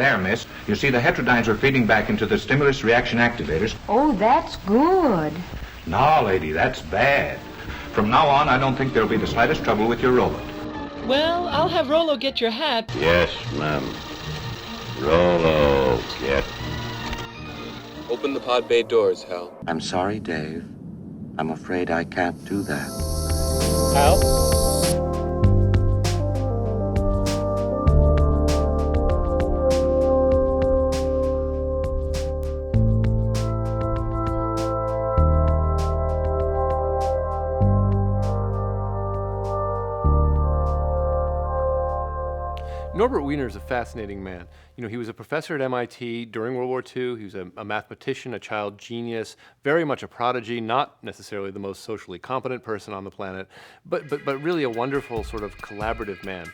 There, miss. You see, the heterodynes are feeding back into the stimulus reaction activators. Oh, that's good. No, lady, that's bad. From now on, I don't think there'll be the slightest trouble with your robot. Well, I'll have Rollo get your hat. Yes, ma'am. Rollo, get. Open the pod bay doors, Hal. I'm sorry, Dave. I'm afraid I can't do that. Hal? Norbert Wiener is a fascinating man. You know, he was a professor at MIT during World War II. He was a mathematician, a child genius, very much a prodigy, not necessarily the most socially competent person on the planet, but really a wonderful sort of collaborative man.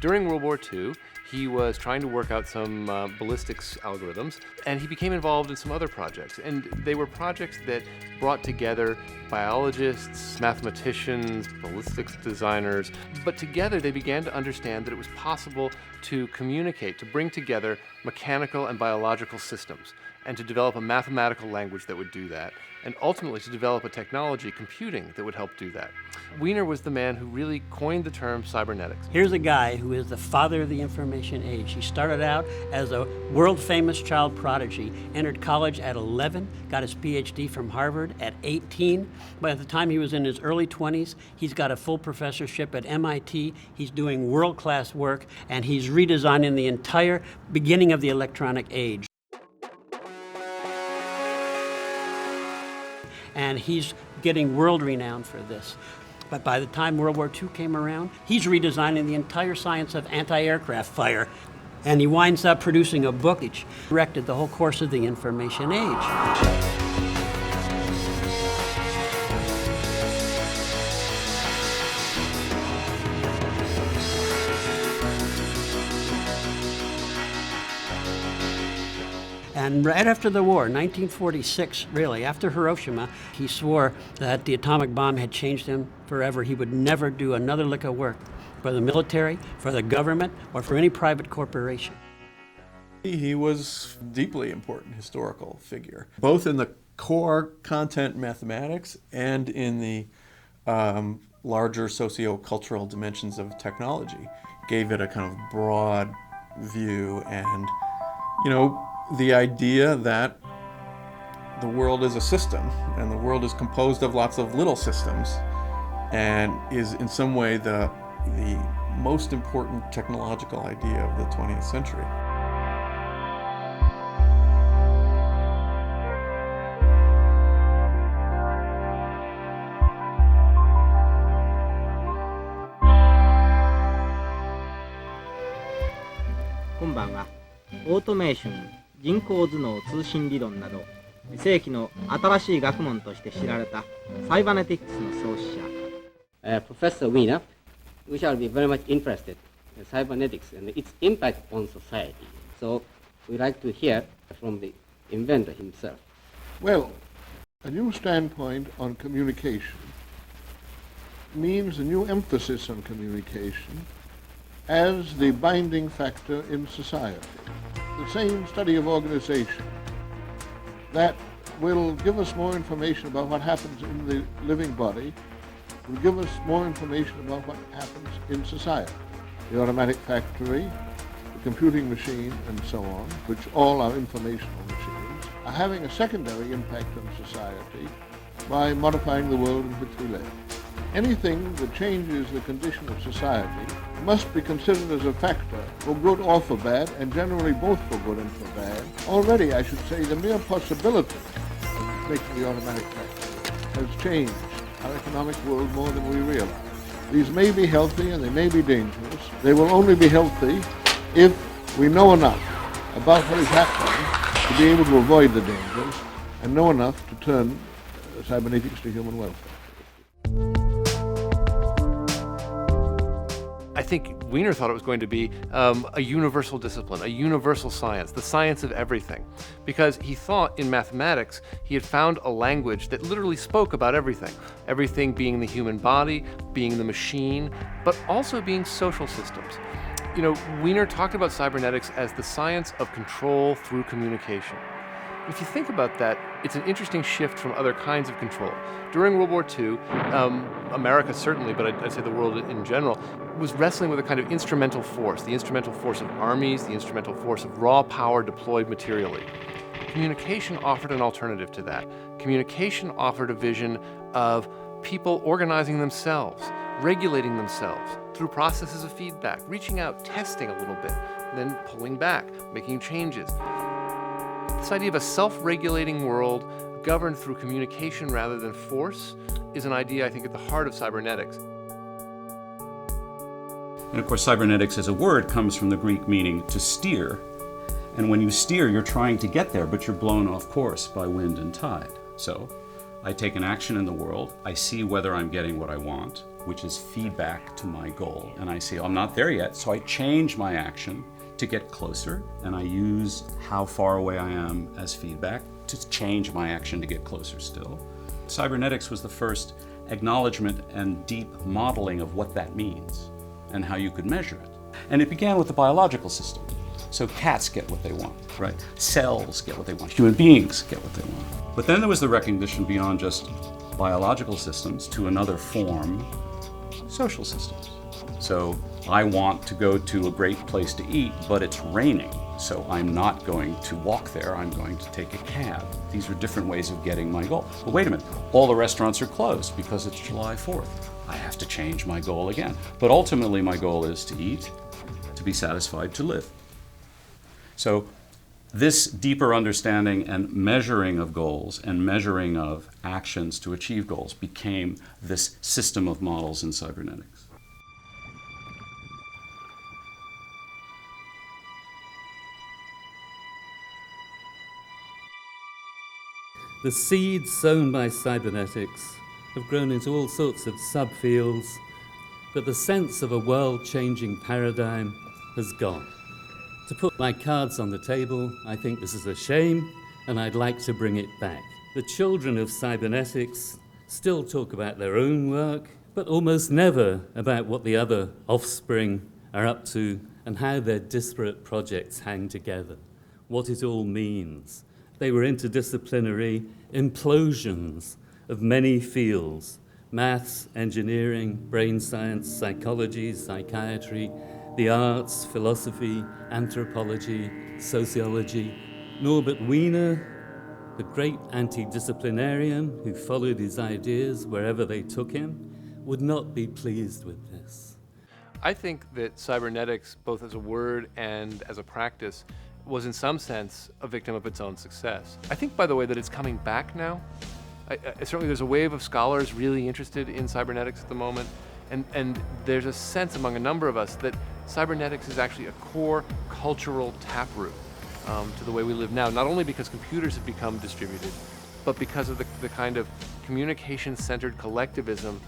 During World War II, he was trying to work out some ballistics algorithms, and he became involved in some other projects. And they were projects that brought together biologists, mathematicians, ballistics designers, but together they began to understand that it was possible to communicate, to bring together mechanical and biological systems, and to develop a mathematical language that would do that, and ultimately to develop a technology, computing, that would help do that. Wiener was the man who really coined the term cybernetics. Here's a guy who is the father of the information age. He started out as a world-famous child prodigy, entered college at 11, got his PhD from Harvard at 18. By the time he was in his early 20s, he's got a full professorship at MIT. He's doing world-class work, and he's redesigning the entire beginning of the electronic age. And he's getting world renown for this. But by the time World War II came around, he's redesigning the entire science of anti-aircraft fire. And he winds up producing a book which directed the whole course of the information age. And right after the war, 1946, really, after Hiroshima, he swore that the atomic bomb had changed him forever. He would never do another lick of work for the military, for the government, or for any private corporation. He was a deeply important historical figure, both in the core content mathematics and in the larger socio-cultural dimensions of technology. Gave it a kind of broad view and, the idea that the world is a system and the world is composed of lots of little systems and is in some way the most important technological idea of the 20th century. Konbanwa. オートメーション、人工頭脳通信理論など世紀の新しい学問として知られたサイバネティックスの創始者 Professor Wiener, we shall be very much interested in cybernetics and its impact on society. So we'd like to hear from the inventor himself. Well, a new standpoint on communication means a new emphasis on communication as the binding factor in society. The same study of organization that will give us more information about what happens in the living body, will give us more information about what happens in society. The automatic factory, the computing machine, and so on, which all are informational machines, are having a secondary impact on society by modifying the world in which we live. Anything that changes the condition of society must be considered as a factor for good or for bad, and generally both for good and for bad. Already, I should say, the mere possibility of making the automatic factory has changed our economic world more than we realize. These may be healthy and they may be dangerous. They will only be healthy if we know enough about what is happening to be able to avoid the dangers and know enough to turn cybernetics to human welfare. I think Wiener thought it was going to be a universal discipline, a universal science, the science of everything. Because he thought in mathematics, he had found a language that literally spoke about everything. Everything being the human body, being the machine, but also being social systems. You know, Wiener talked about cybernetics as the science of control through communication. If you think about that, it's an interesting shift from other kinds of control. During World War II, America certainly, but I'd say the world in general, was wrestling with a kind of instrumental force, the instrumental force of armies, the instrumental force of raw power deployed materially. Communication offered an alternative to that. Communication offered a vision of people organizing themselves, regulating themselves through processes of feedback, reaching out, testing a little bit, then pulling back, making changes. This idea of a self-regulating world governed through communication rather than force is an idea, I think, at the heart of cybernetics. And of course, cybernetics as a word comes from the Greek meaning to steer. And when you steer, you're trying to get there, but you're blown off course by wind and tide. So I take an action in the world, I see whether I'm getting what I want, which is feedback to my goal. And I say, I'm not there yet, so I change my action to get closer, and I use how far away I am as feedback to change my action to get closer still. Cybernetics was the first acknowledgement and deep modeling of what that means and how you could measure it. And it began with the biological system. So cats get what they want, right? Cells get what they want. Human beings get what they want. But then there was the recognition beyond just biological systems to another form, social systems. So I want to go to a great place to eat, but it's raining. So I'm not going to walk there, I'm going to take a cab. These are different ways of getting my goal. But wait a minute, all the restaurants are closed because it's July 4th. I have to change my goal again. But ultimately my goal is to eat, to be satisfied, to live. So this deeper understanding and measuring of goals and measuring of actions to achieve goals became this system of models in cybernetics. The seeds sown by cybernetics have grown into all sorts of subfields, but the sense of a world-changing paradigm has gone. To put my cards on the table, I think this is a shame, and I'd like to bring it back. The children of cybernetics still talk about their own work, but almost never about what the other offspring are up to and how their disparate projects hang together, what it all means. They were interdisciplinary implosions of many fields: maths, engineering, brain science, psychology, psychiatry, the arts, philosophy, anthropology, sociology. Norbert Wiener, the great anti-disciplinarian who followed his ideas wherever they took him, would not be pleased with this. I think that cybernetics, both as a word and as a practice, was in some sense a victim of its own success. I think, by the way, that it's coming back now. Certainly there's a wave of scholars really interested in cybernetics at the moment, and there's a sense among a number of us that cybernetics is actually a core cultural taproot to the way we live now, not only because computers have become distributed, but because of the kind of communication-centered collectivism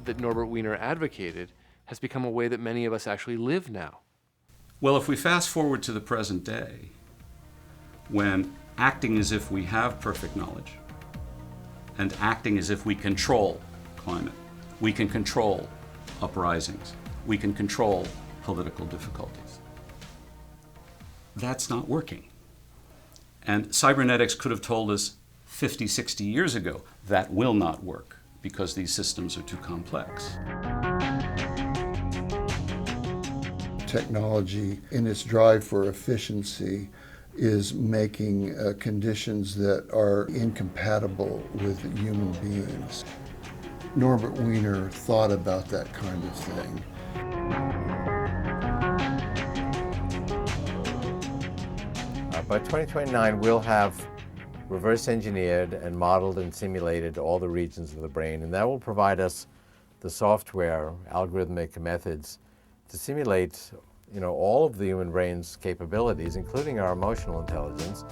that Norbert Wiener advocated has become a way that many of us actually live now. Well, if we fast forward to the present day, when acting as if we have perfect knowledge and acting as if we control climate, we can control uprisings, we can control political difficulties. That's not working. And cybernetics could have told us 50, 60 years ago that will not work because these systems are too complex. Technology, in its drive for efficiency, is making conditions that are incompatible with human beings. Norbert Wiener thought about that kind of thing. By 2029, we'll have reverse engineered and modeled and simulated all the regions of the brain, and that will provide us the software, algorithmic methods to simulate, all of the human brain's capabilities, including our emotional intelligence.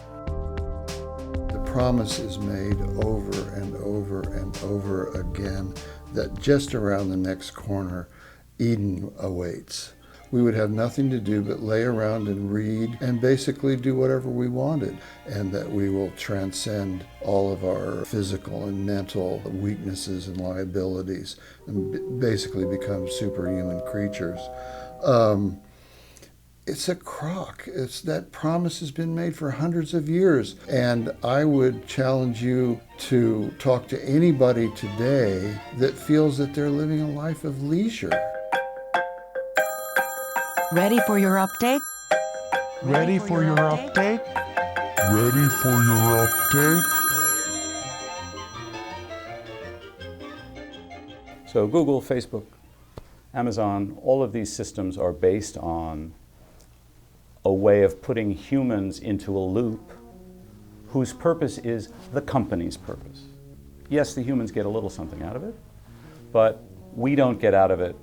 The promise is made over and over and over again that just around the next corner, Eden awaits. We would have nothing to do but lay around and read and basically do whatever we wanted, and that we will transcend all of our physical and mental weaknesses and liabilities and basically become superhuman creatures. it's a crock. It's that promise has been made for hundreds of years. And I would challenge you to talk to anybody today that feels that they're living a life of leisure. Ready for your update? Ready for your update? Ready for your update? So Google, Facebook, Amazon, all of these systems are based on a way of putting humans into a loop whose purpose is the company's purpose. Yes, the humans get a little something out of it, but we don't get out of it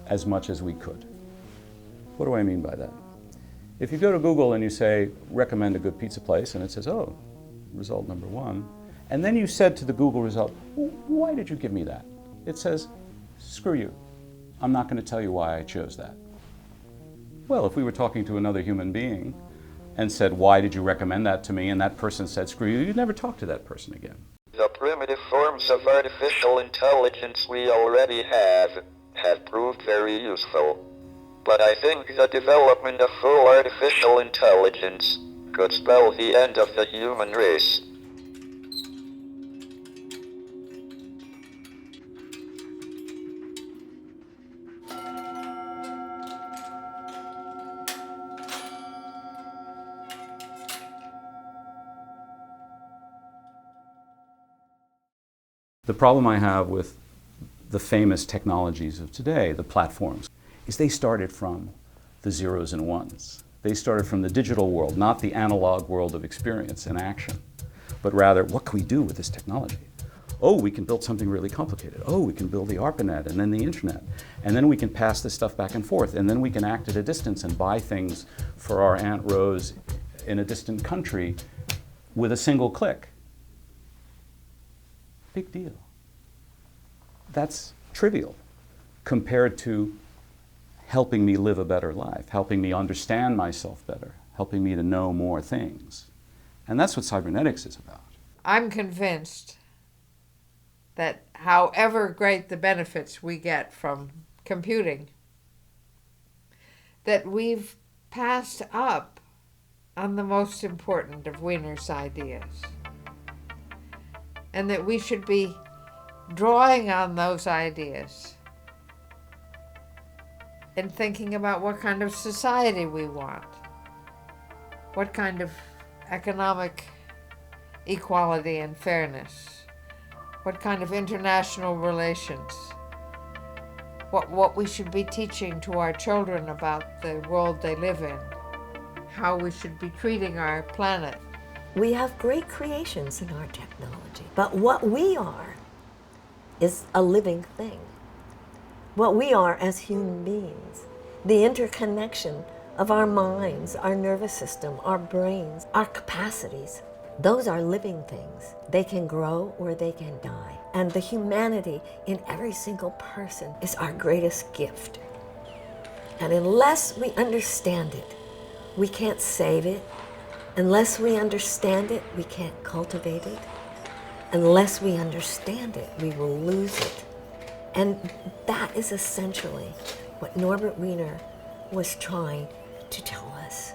as much as we could. What do I mean by that? If you go to Google and you say, recommend a good pizza place, and it says, oh, result number 1, and then you said to the Google result, why did you give me that? It says, screw you. I'm not going to tell you why I chose that. Well, if we were talking to another human being and said, why did you recommend that to me? And that person said, screw you, you'd never talk to that person again. The primitive forms of artificial intelligence we already have proved very useful. But I think the development of full artificial intelligence could spell the end of the human race. The problem I have with the famous technologies of today, the platforms, is they started from the zeros and ones. They started from the digital world, not the analog world of experience and action, but rather, what can we do with this technology? Oh, we can build something really complicated. Oh, we can build the ARPANET and then the internet. And then we can pass this stuff back and forth. And then we can act at a distance and buy things for our Aunt Rose in a distant country with a single click. Big deal. That's trivial compared to helping me live a better life, helping me understand myself better, helping me to know more things. And that's what cybernetics is about. I'm convinced that however great the benefits we get from computing, that we've passed up on the most important of Wiener's ideas, and that we should be drawing on those ideas and thinking about what kind of society we want, what kind of economic equality and fairness, what kind of international relations, what we should be teaching to our children about the world they live in, how we should be treating our planet. We have great creations in our technology, but what we are is a living thing. What we are as human beings, the interconnection of our minds, our nervous system, our brains, our capacities, those are living things. They can grow or they can die. And the humanity in every single person is our greatest gift. And unless we understand it, we can't save it. Unless we understand it, we can't cultivate it. Unless we understand it, we will lose it. And that is essentially what Norbert Wiener was trying to tell us.